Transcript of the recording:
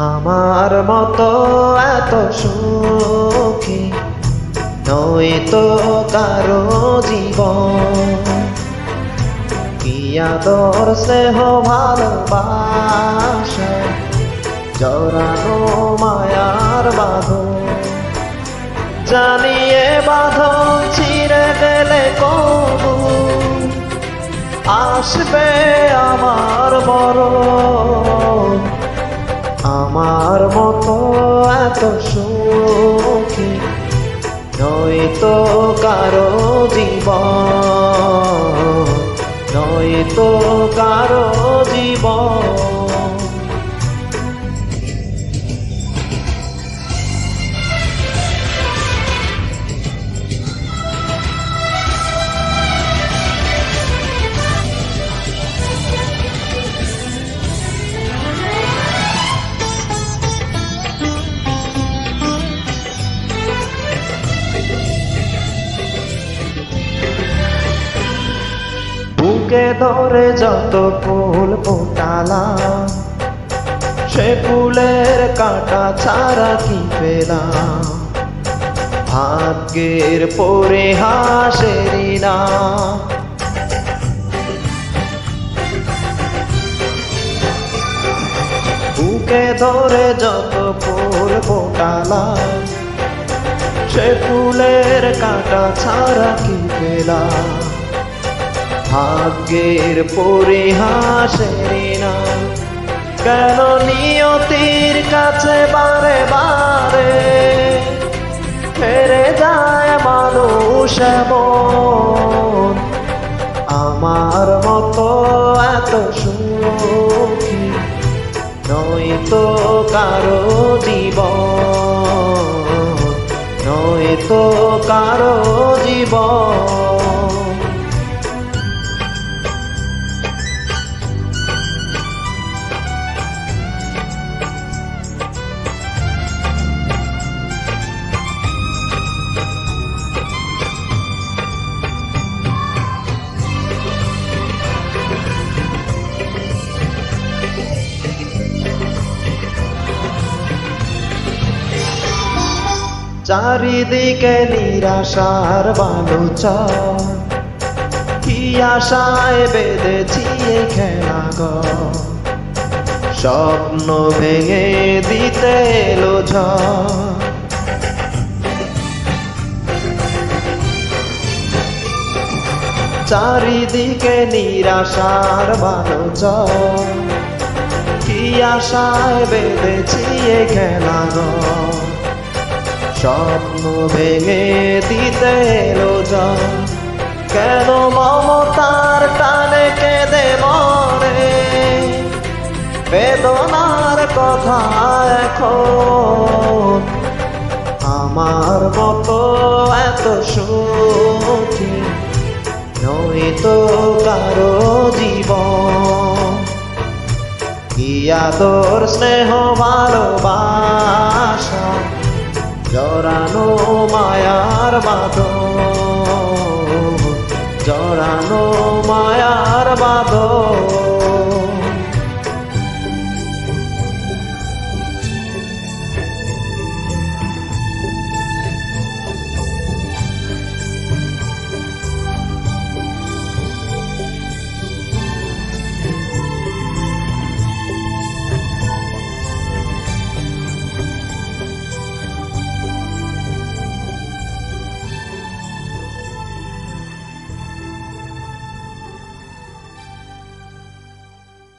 আমার মতো এত সুখী নয়তো কারো জীবন। কি আদর স্নেহ ভালোবাসা জড়ানো মায়ার বাঁধন। জানিয়ে বাঁধন ছিঁড়ে গেলে কবু আসবে আমার মরণ। আমার মতো এত সুখী নয়তো কারো জীবন, নয়তো কারো জীবন। বুকে ধরে যত ফুল ফোটালাম সে ফুলের কাঁটা ছাড়া কি পেলাম। ভাগ্যের পরিহাসেরই না বুকে ধরে যত ফুল ফোটালাম সে ফুলের কাঁটা ছাড়া কি পেলাম। ভাগ্যের পরিহাসেরই না কেন নিয়তির কাছে বারে বারে ফেরে যায় মানুষ এমন। আমার মতো এত সুখী নয়তো কারো জীবন, নয়তো কারো জীবন। চারিদিকে নিরাশার বালুচর, কি আশায় বেঁধেছি এই খেলাঘর। স্বপ্ন ভেঙে দিতে এলো ঝড়, চারিদিকে নিরাশার বালুচর, কি আশায় বেঁধেছি এই খেলাঘর। স্বপ্ন ভেঙে দিতে এলো ঝড়, কেন মমতার টানে কেঁদে মরে বেদনার কথা এখন। আমার মতো এত সুখী নয়তো কারো জীবন। কি আদর স্নেহ ভালোবাসা জড়ানো মায়ার বাঁধন।